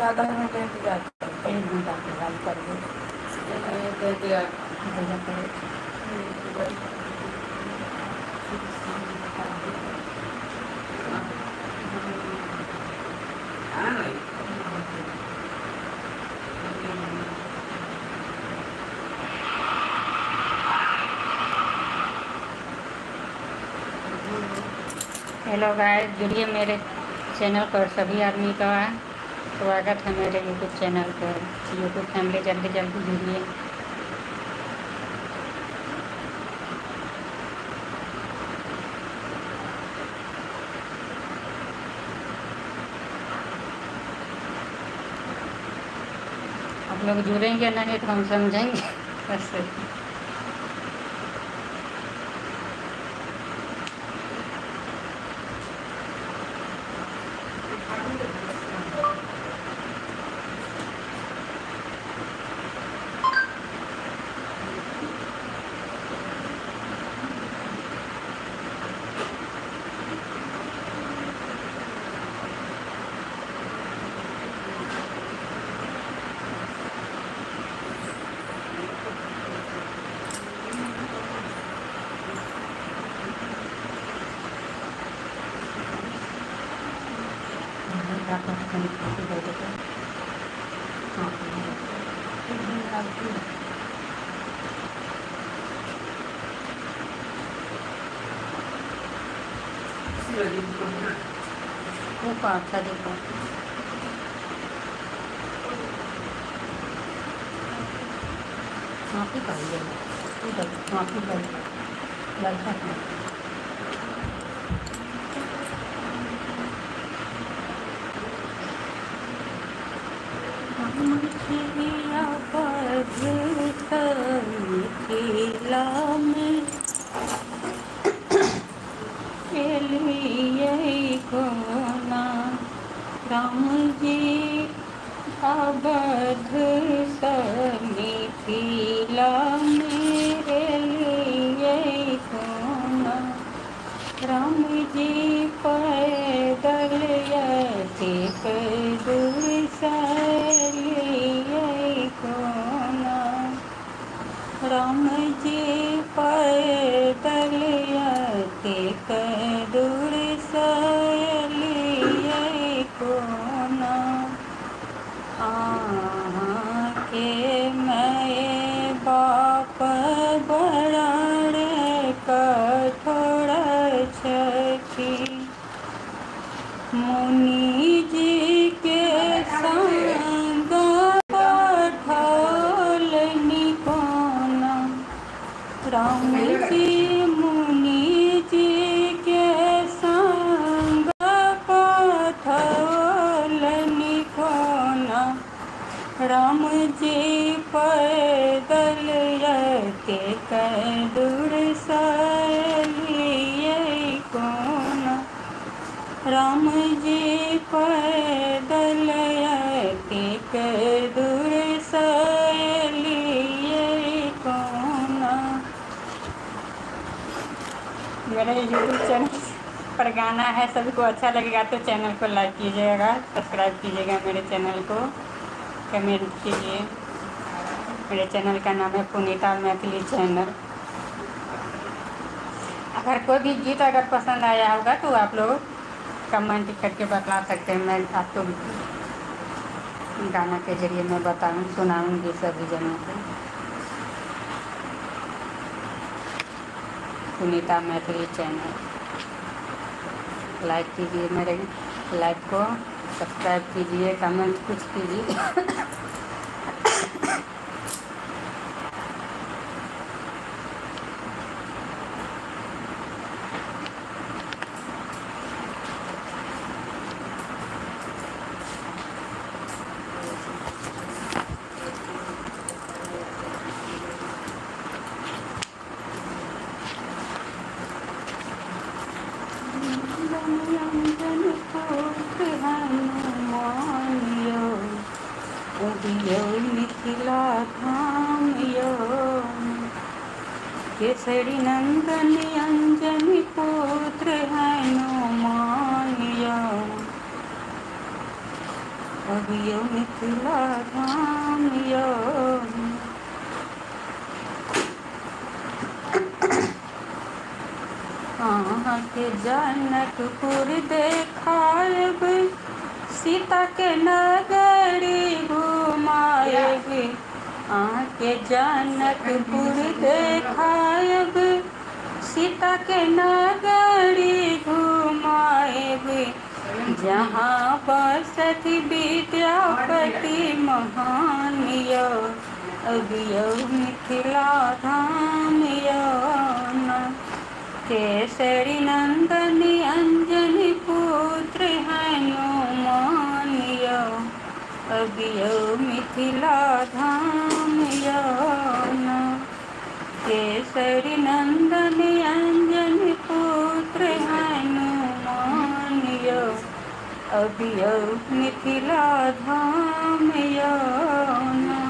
आधा घंटे इंतजार करो, 1 घंटा के बाद कर दो। हेलो गाइस, जुड़िए मेरे चैनल पर। सभी आदमी का स्वागत है मेरे यूट्यूब चैनल पर। यूट्यूब फैमिली जल्दी जल्दी जुड़िए। आप लोग जुड़ेंगे नहीं तो हम समझेंगे कैसे। देखो अच्छा देखो, माफ़ी पाइए, माफ़ी पाइए लड़का खिला में कोना राम जी अवध मिथिला मेरे लिए कोना राम जी पैदल यति दूर लिए कोना राम जी पैदल यति दूर लिए कोना के मैं बाप बड़ा रे कठोर छठी मुनि जी के संग पठौल निकोना राम जी मुनि जी के संग पठौल निकोना राम जी पैदल यति दूर लिए कोना राम जी पैदल यति दूर लिए कोना। मेरे यूट्यूब चैनल पर गाना है, सभी को अच्छा लगेगा तो चैनल को लाइक कीजिएगा, सब्सक्राइब कीजिएगा मेरे चैनल को, कमेंट कीजिए। मेरे चैनल का नाम है पुनीता मैथिली चैनल। अगर कोई भी गीत अगर पसंद आया होगा तो आप लोग कमेंट करके बता सकते हैं। मैं आपको गाना के जरिए मैं सुनाऊंगी सभी जनों को। पुनीता मैथिली चैनल लाइक कीजिए, मेरे लाइक को सब्सक्राइब कीजिए, कमेंट कुछ कीजिए। मिथिला धाम यो केसरी नंदन अंजनी पुत्र हनुमान यो अबियो मिथिला धाम यो। अहाँ के जनकपुर देखायब, सीता के नगरी घुमायब। अहाँ के जनकपुर देखायब, सीता के नगरी घुमायब। जहाँ बसति विद्यापति महान यो, अबियो मिथिला धाम यो ना। केसरी नंदन अंजनी पुत्र हनुमान यो, अबियो मिथिला धाम यो ना। केसरी नंदन अंजनी पुत्र हनुमान यो, अबियो मिथिला धाम यो ना।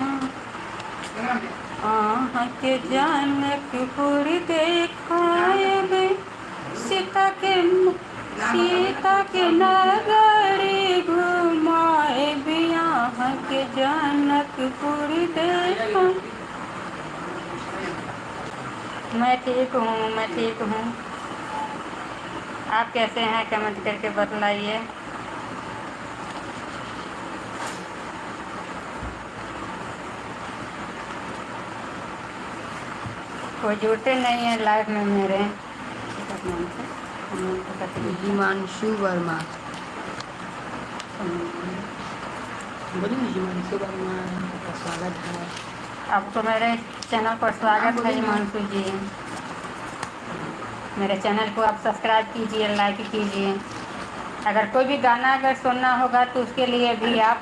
अहाँ के जनकपुर देखायब, सीता के नगरी घुमायब। अहाँ के जनकपुर देखायब। मैं ठीक हूँ। आप कैसे हैं कमेंट करके बतलाइए। कोई जुड़ते नहीं है लाइव में मेरे। हिमांशु वर्मा, बोलिए हिमांशु वर्मा का स्वागत है। आपको मेरे चैनल पर स्वागत है हिमांशु जी। मेरे चैनल को आप सब्सक्राइब कीजिए, लाइक कीजिए। अगर कोई भी गाना अगर सुनना होगा तो उसके लिए भी आप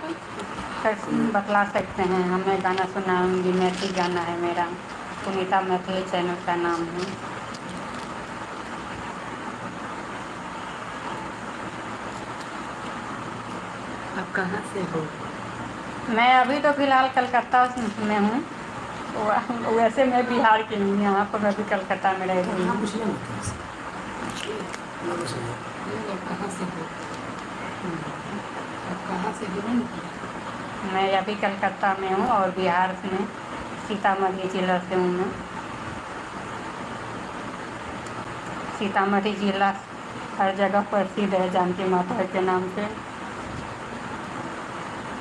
बतला सकते हैं। हमें गाना सुनाऊंगी, मैथिली गाना है मेरा, सुनीता मैथिली चैनल का नाम है। आप कहाँ से हो? मैं अभी तो फ़िलहाल कलकत्ता में हूँ। वैसे मैं बिहार की हूँ, यहाँ पर मैं भी कलकत्ता में रह रही हूँ। कहाँ से हो? आप कहाँ से हो? मैं अभी कलकत्ता में हूँ और बिहार में सीतामढ़ी जिला से हूँ मैं। सीतामढ़ी जिला हर जगह प्रसिद्ध है जानकी माता के नाम से।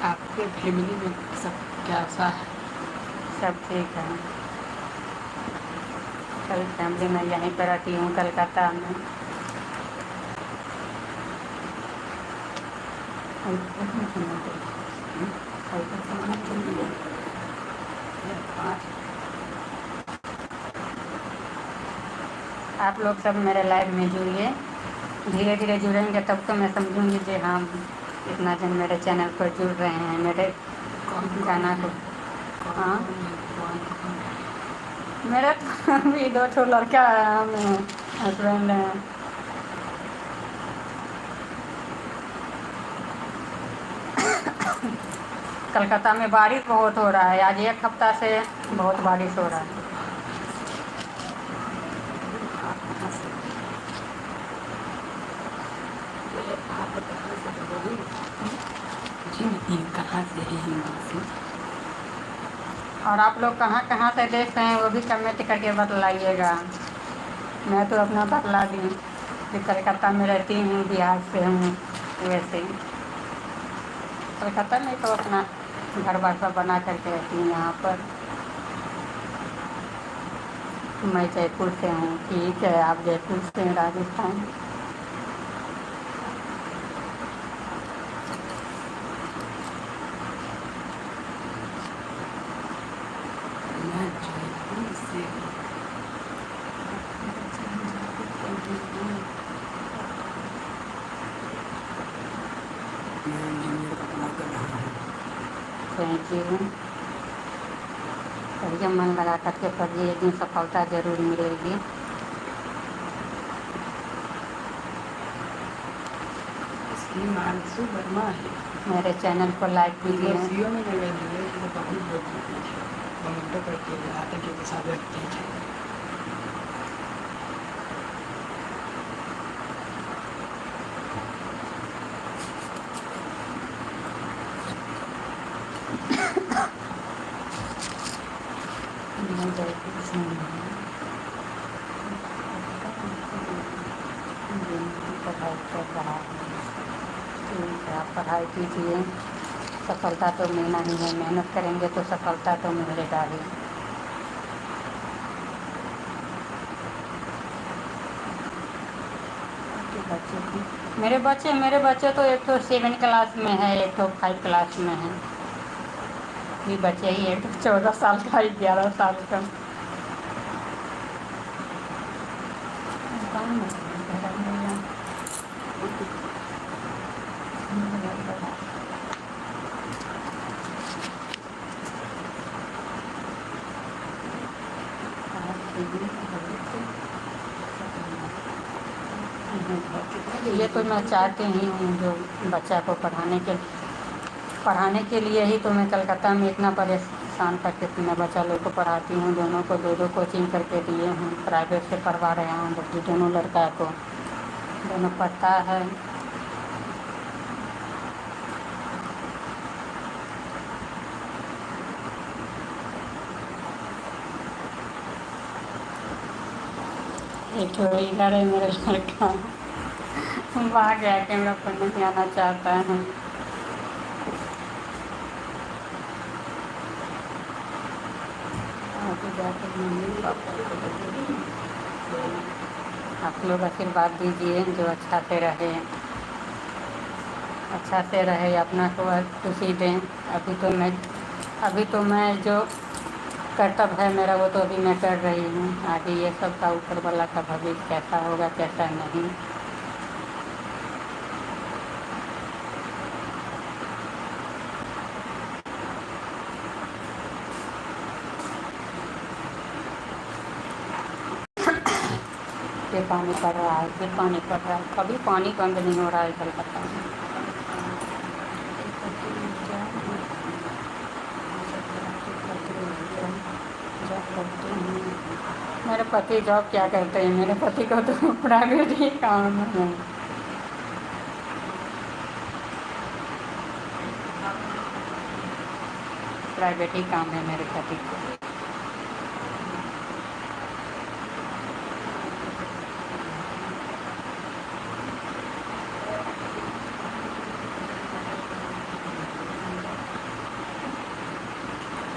आपके फैमिली में सब कैसा है? सब ठीक है। कल फैमिली में यहीं पर रहती हूँ कलकत्ता में। आप लोग सब मेरे लाइव में जुड़िए। धीरे धीरे जुड़ेंगे तब तो मैं समझूंगी कि हाँ इतना जन मेरे चैनल पर जुड़ रहे हैं मेरे गाना को। हाँ मेरा तो अभी 2 लड़का है, हम हस्बैंड हैं। कलकत्ता में बारिश बहुत हो रहा है। आज 1 हफ्ता से बहुत बारिश हो रहा है। कहाँ से है हिमांशु? और आप लोग कहाँ कहाँ से देख रहे हैं वो भी कमेंट करके बतलाइएगा। मैं तो अपना बतला दी कि कलकत्ता में रहती हूँ, बिहार से हूँ। वैसे कलकत्ता में तो अपना घर बार बना करके रहती हूँ यहाँ पर। मैं जयपुर से हूँ। ठीक है, आप जयपुर से हैं, राजस्थान। मैं जयपुर से मैं इंजीनियर का अप्लाई कर रहा हूँ। Thank you. करिए मन लगा करके पढ़िए, एक दिन सफलता जरूर मिलेगी। हिमांशु वर्मा है। मेरे चैनल को लाइक कीजिए। यूनिवर्सिटियों में लगे हुए तो बहुत लोग कमेंट करके आते के साथ रखते हैं। नहीं जाएगी इसमें पढ़ाई कर रहा है। ठीक है, आप पढ़ाई कीजिए, सफलता तो मिलना ही है, मेहनत करेंगे तो सफलता तो मिलेगा ही। मेरे बच्चे तो एक तो 7 क्लास में है, एक तो 5 क्लास में है। ये बच्चे ही, एक तो 14 साल का, 11 साल का। ये तो मैं चाहती ही हूँ, जो बच्चा को पढ़ाने के लिए ही तो मैं कलकत्ता में इतना परेशान करके मैं बच्चा लोग को पढ़ाती हूँ। दोनों को 2-2 कोचिंग करके दिए हूँ, प्राइवेट से पढ़वा रहे हैं बच्चे दोनों, लड़का को दोनों पढ़ता है। एक तो इधर है मेरा लड़का, वहाँ गया कैमरा पर नहीं आना चाहता है। आगे जाकर मम्मी पापा को आप लोग आशीर्वाद दीजिए, जो अच्छा से रहे, अपना को खुशी दें। अभी तो मैं जो कर्तव्य है मेरा, वो तो अभी मैं कर रही हूँ। आगे ये सब का ऊपर वाला का भविष्य कैसा होगा कैसा नहीं। फिर पानी पड़ रहा है, कभी पानी बंद नहीं हो रहा है कलकत्ता में। मेरे पति जॉब क्या करते हैं? मेरे पति को तो प्राइवेट ही काम है। प्राइवेट ही काम है मेरे पति को।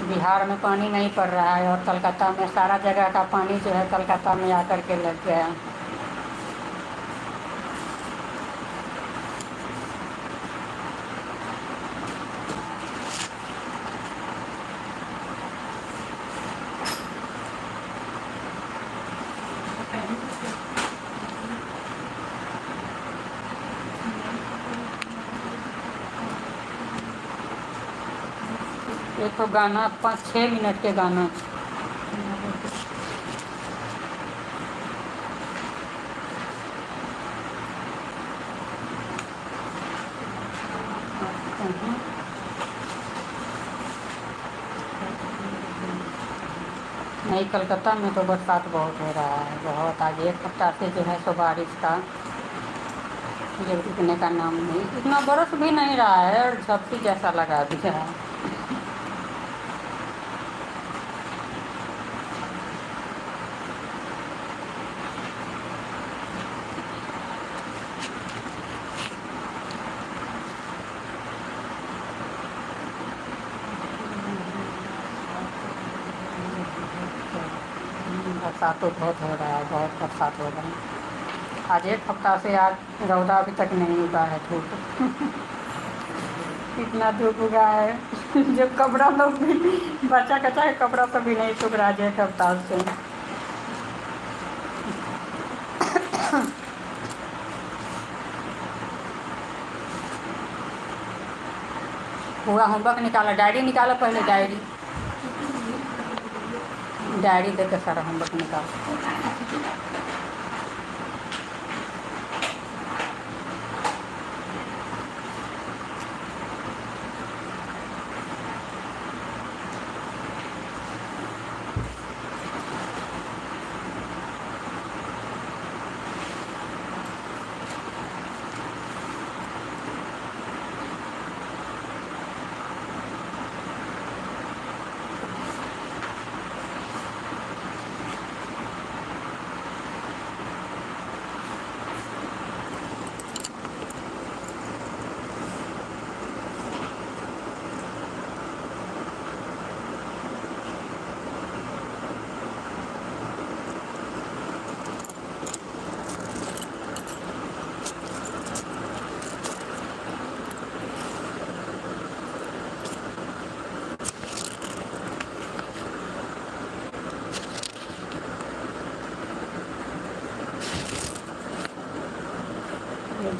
बिहार में पानी नहीं पड़ रहा है, और कलकत्ता में सारा जगह का पानी जो है कलकत्ता में आकर के लग गया। एक तो गाना 5-6 मिनट के गाना, नहीं कलकत्ता में तो बरसात बहुत हो रहा है, बहुत। आज 1 हफ्ता से जो है सो बारिश का ये रुकने का नाम नहीं, इतना बरस भी नहीं रहा है, और झपकी जैसा लगा दिया है। बरसात तो बहुत हो रहा है, बहुत बरसात हो रहा है। आज 1 हफ्ता से आज रौदा अभी तक नहीं उगा है, धूप इतना धूप उगा है जो कपड़ा तो भी बच्चा कच्चा है, कपड़ा तो भी नहीं सूख रहा है 1 हफ्ता से। पूरा होमवर्क निकाला, डायरी निकाला, पहले डायरी देकर सारा होमवर्क निकाला।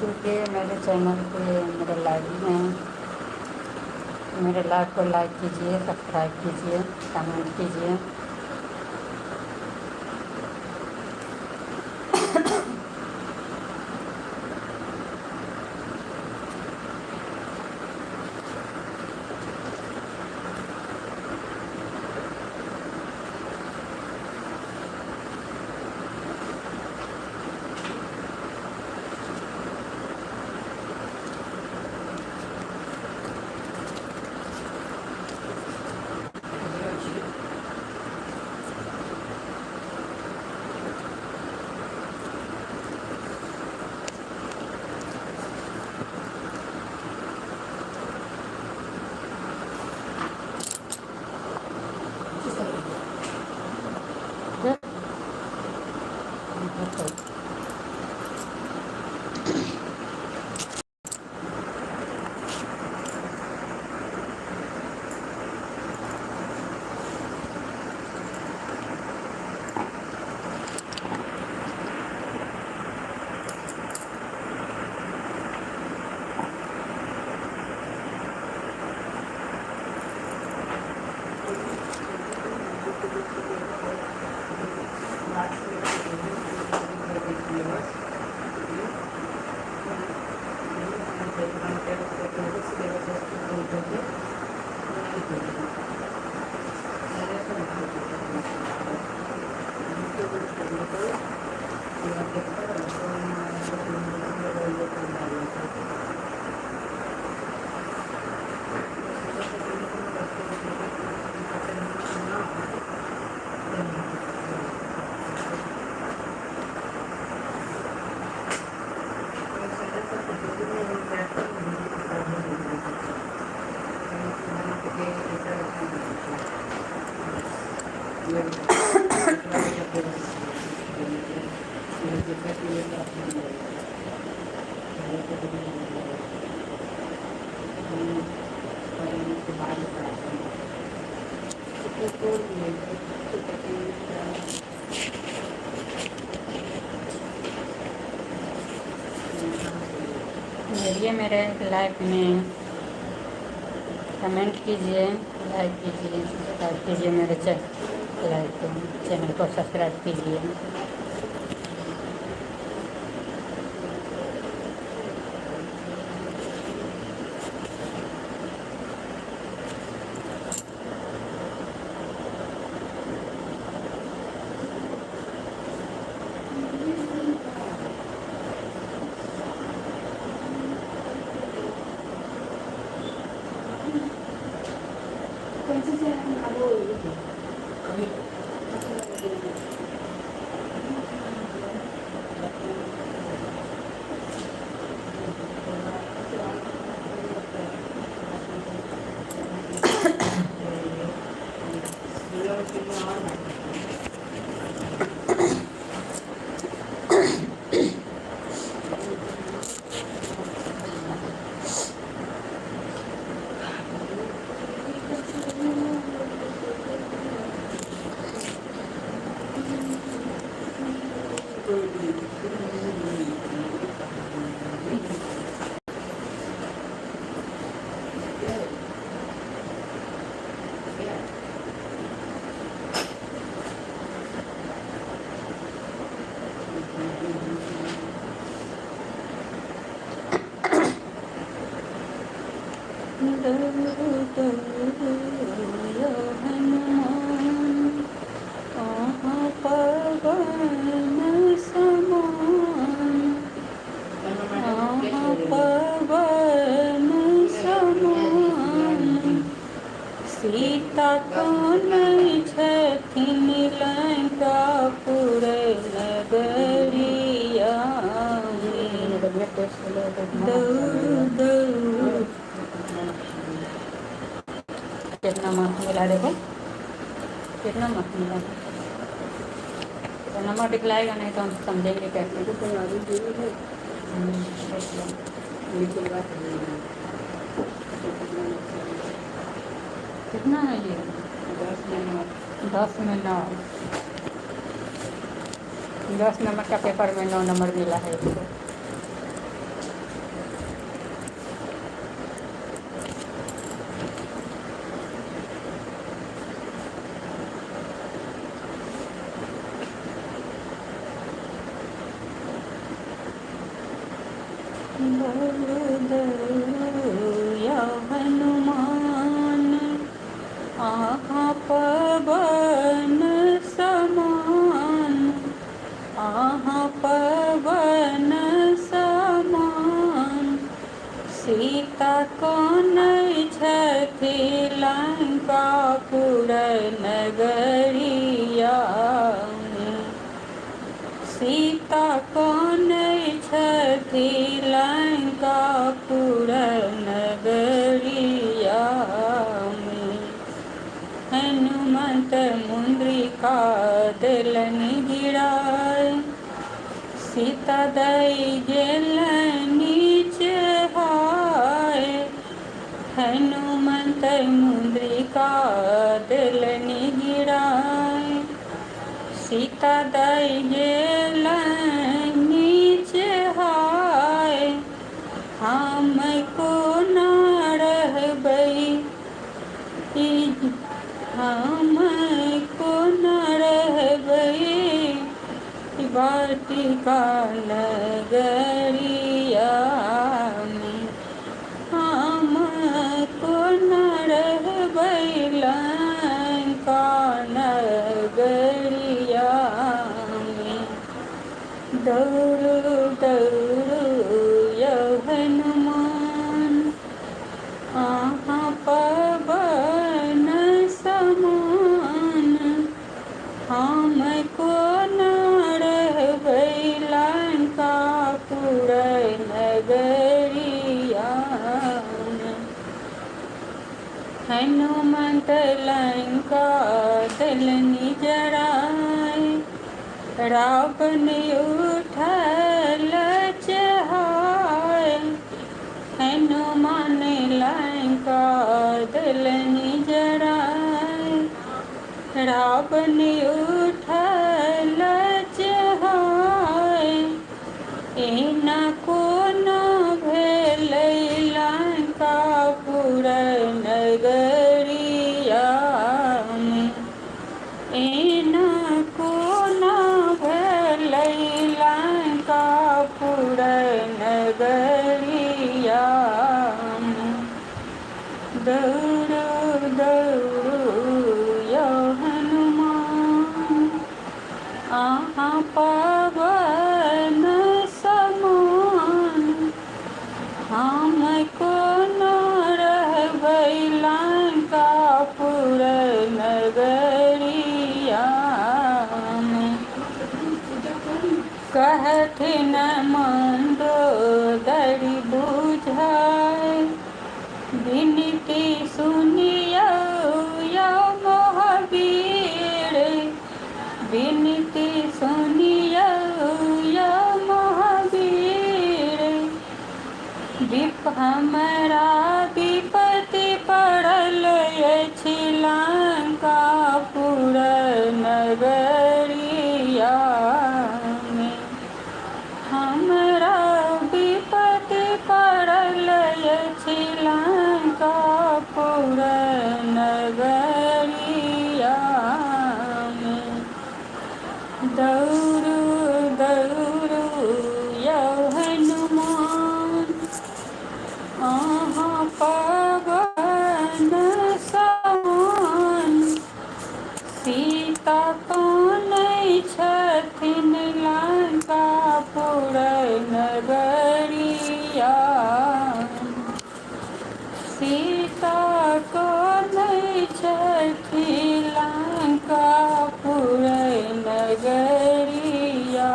जुड़िए मेरे चैनल पे, मेरे लाइव को लाइक कीजिए, सब्सक्राइब कीजिए, कमेंट कीजिए। जुड़िए मेरे लाइव में, कमेंट कीजिए, लाइक कीजिए, सब्सक्राइब कीजिए, मेरे चैनल को सब्सक्राइब कीजिए। सीता तो नहीं छथिन लंकापुर नगरिया दौड़ दौड़। कितना मस्त मिला, देखो कितना मस्त मिला। तो नंबर दिखलाएगा नहीं तो हम समझेंगे कैसे। कितना है ये? 10 में 9। 10 नंबर का पेपर में 9 नंबर मिला है इसको। दौड़ू दौड़ू या हनुमान, आहाँ पवन समान, आहाँ पवन समान। सीता कानय छथि लंकापुर नगरिया में, सीता कानय छथि लंकापुर नगरिया में। हनुमंत मुंद्रिका दिलनि गिराय, सीता दई गेलनि नीच हाय। हनुमंत मुंद्रिका दिलनि गिराय, सीता दई गेलनि नीच हाय। हम कोना रहबै, हम कोना रहबै वाटिका नगरिया में। हम कोना रहबै लंका नगरिया में। दौड़ू दौड़ू या हनुमान, आहाँ पवन समान, हम कोना रहबै लंकापुर नगरिया में। हनुमंत लंका दिलनि जराय, रावण उठल चहाय। हनुमान लंका दिलनि जराय, रावण उठल चहाय। एना कोना भेलै लंकापुर नगरिया में, एना कोना भेलै लंकापुर नगरिया में। दौड़ू दौड़ू या हनुमान, आहाँ पवन समान, हम कोना रहबै लंकापुर नगरिया में। कहथिन मंदोदरी बुझाय, विनती सुनियौ या महावीर, विनती सुनियौ या महावीर। हमरा विपत्ति पड़ल अछि लंकापुर नगरिया में। हमरा विपत्ति पड़ल अछि लंकापुर नगरिया में। दौड़ू दौड़ू या हनुमान, आहाँ पवन समान, सीता कानय छथिन लंकापुर नगरिया। सीता कानय छथिन लंकापुर नगरिया।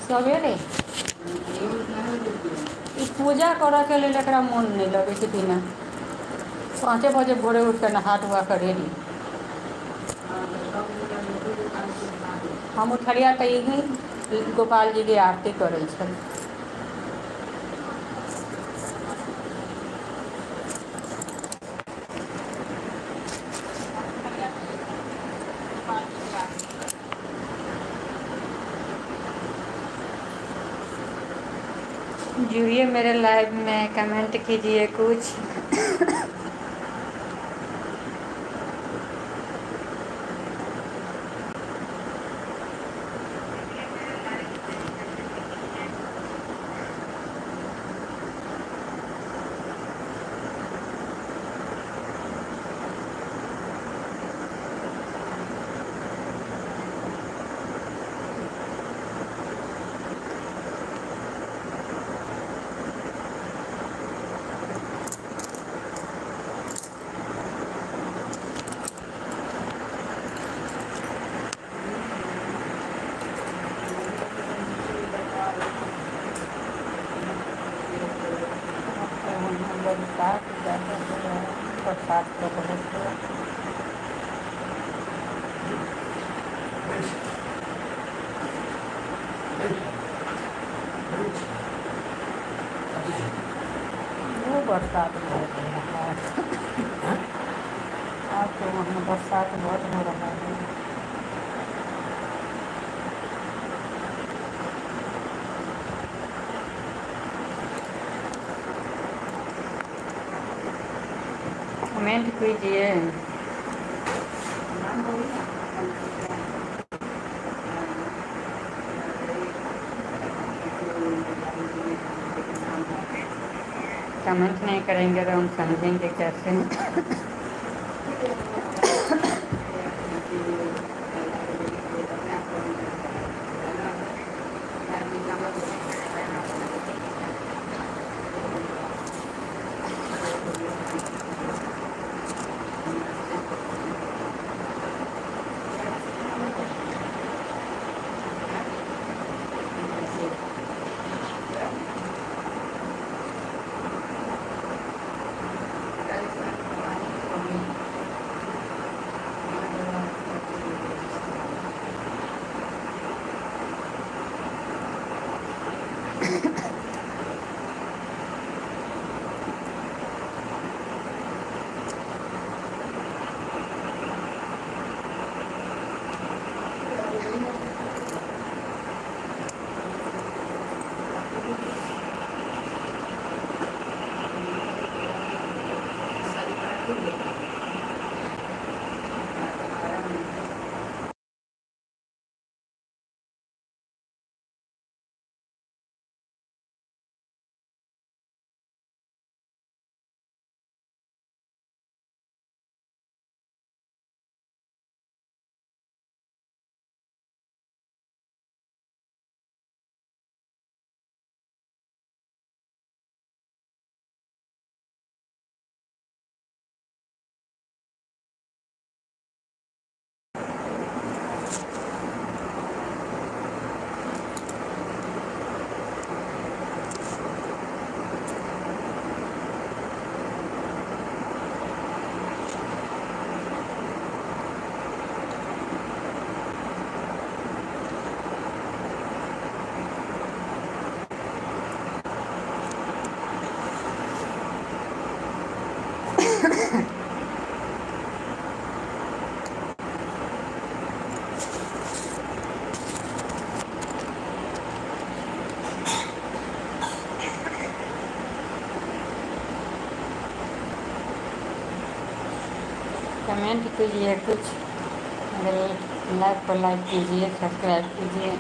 सवेरे ई पूजा करऽ के लेल एकरा मोन नहीं लगे छै बिना 5 बजे भोरे उठ के नहा धोआ कर रेडी। हम उठलिया तो यही गोपाल जी की आरती करे छल। जुड़िए मेरे लाइव में, कमेंट कीजिए कुछ। बरसात ज़्यादा हो रहा है, बरसात तो बहुत हो रहा है। वो बरसात बहुत हो रहा है। आज तो वहाँ बरसात बहुत हो रहा है। कमेंट कीजिए। कमेंट नहीं करेंगे तो हम समझेंगे कैसे। कमेंट कीजिए कुछ, मेरे लाइव को लाइक कीजिए, सब्सक्राइब कीजिए।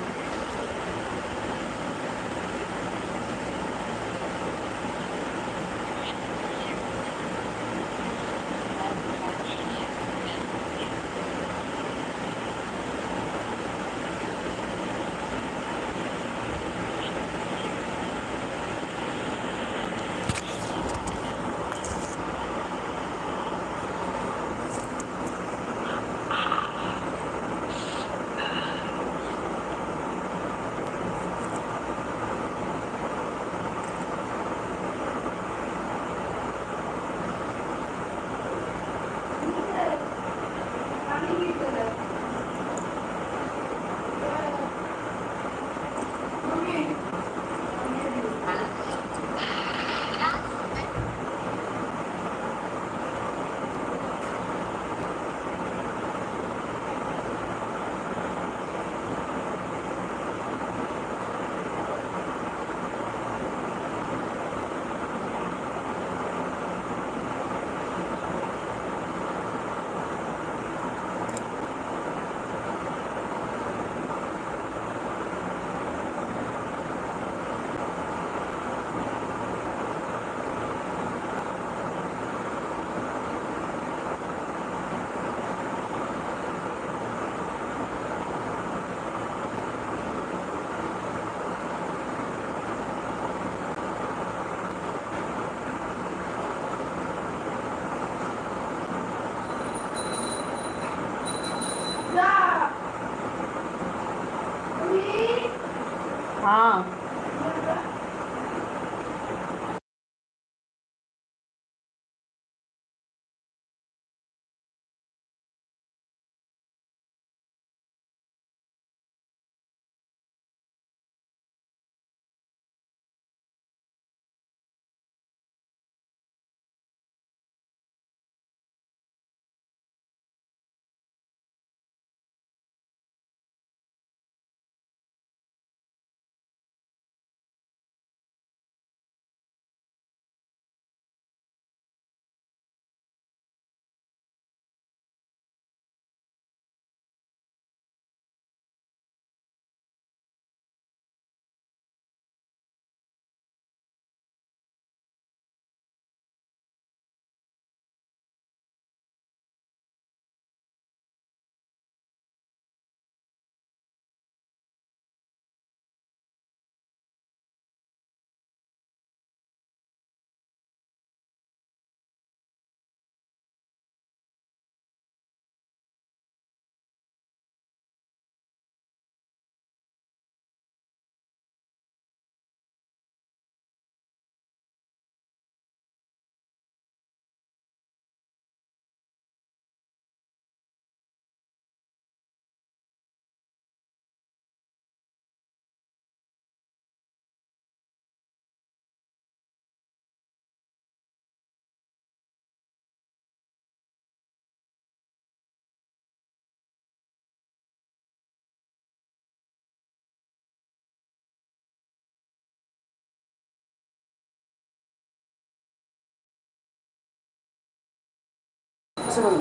असं बघ.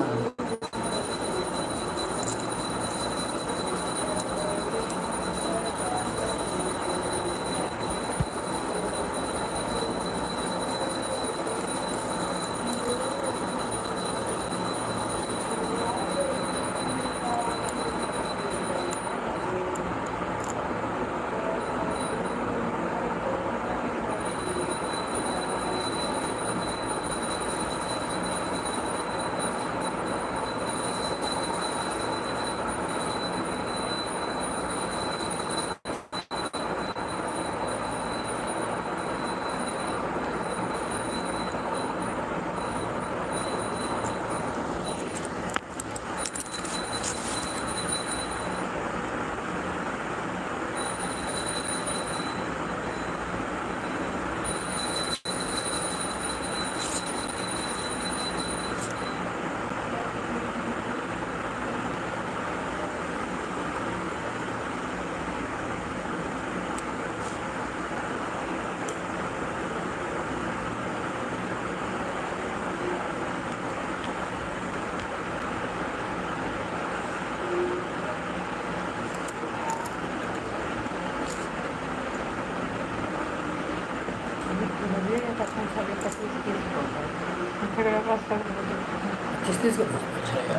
किसने इसको अच्छा लगा?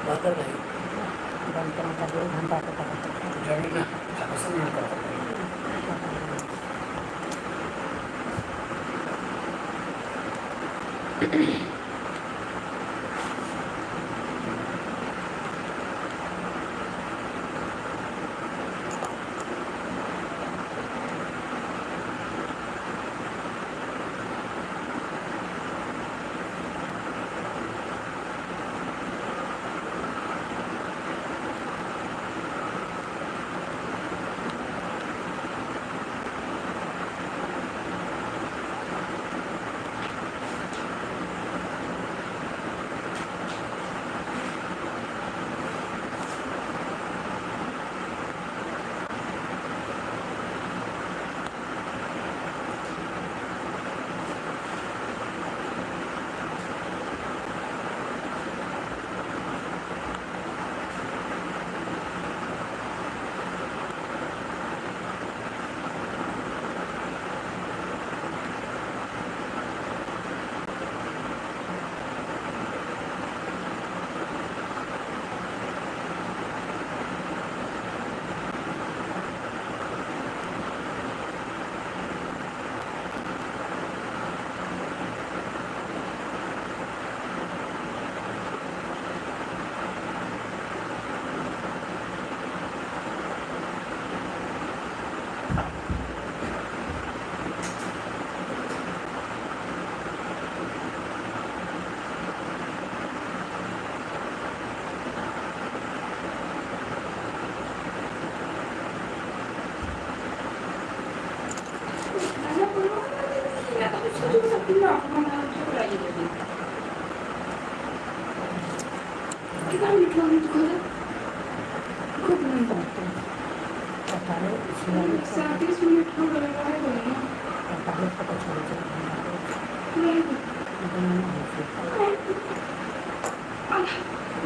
बात कर रही बंद करना का 2 घंटा का जरूरी ना समस्या नहीं कर सकते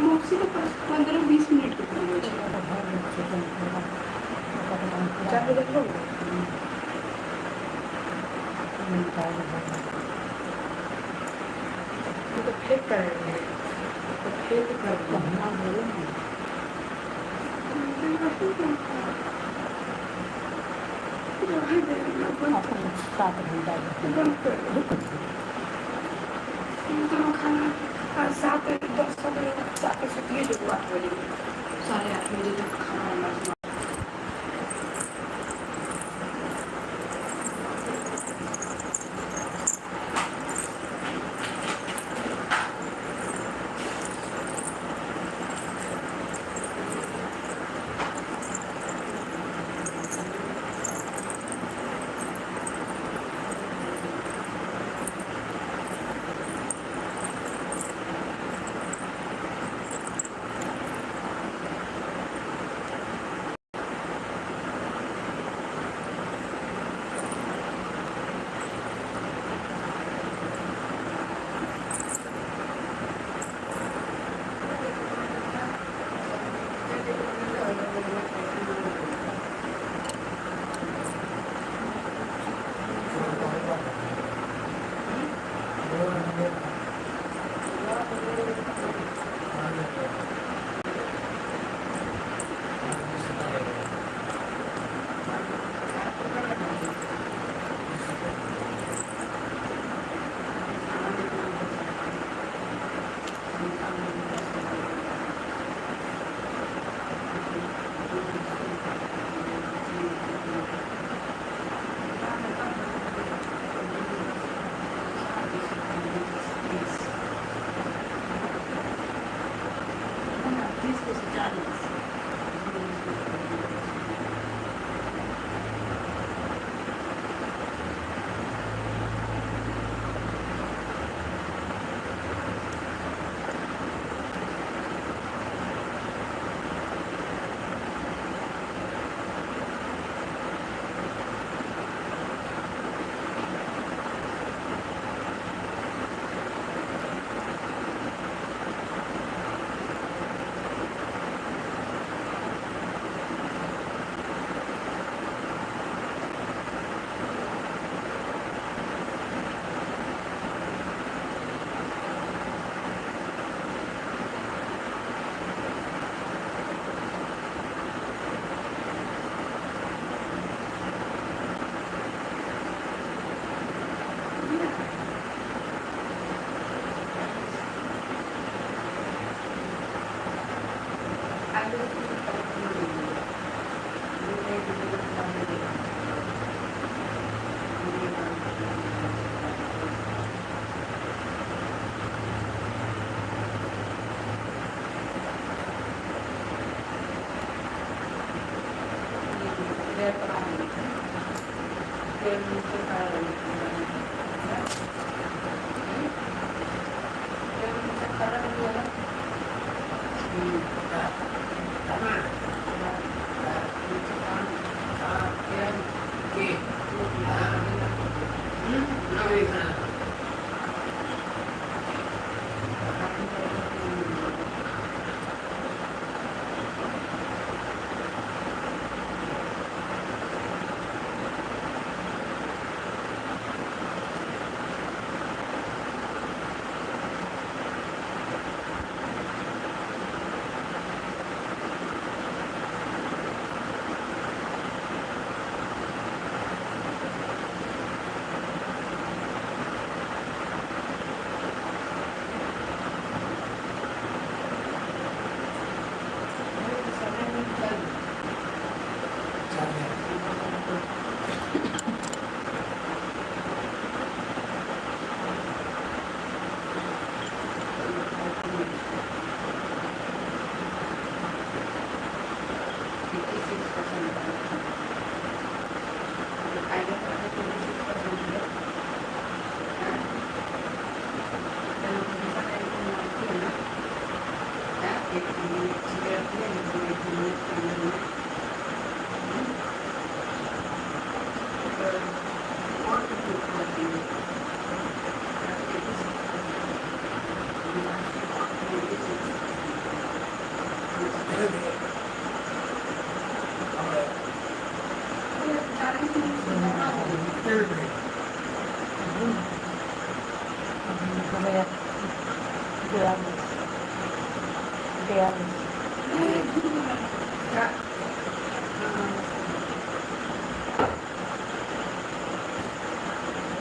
मोक्सी तो 15-20 मिनट की चाहे देख लो तो फेंक करेंगे तो फेंक कर खाना 7-10 बजे जाके सुतिए जो 8 बजे 8:30 बजे तक खाना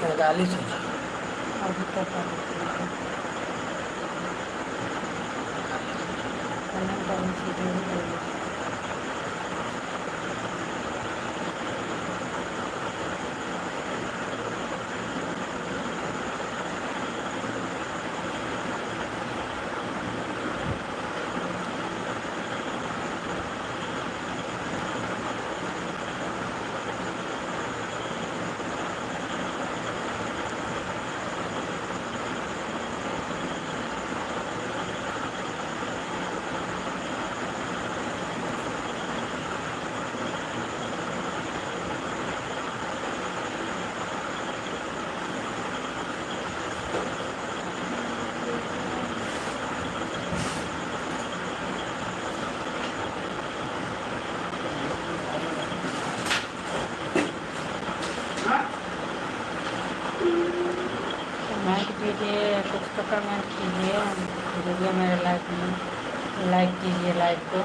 पैंतालीस अभी तक कमेंट कीजिए, कुछ तो कमेंट कीजिए, वीडियो मेरे लाइक कीजिए लाइव को।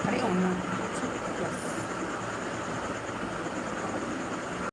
अरे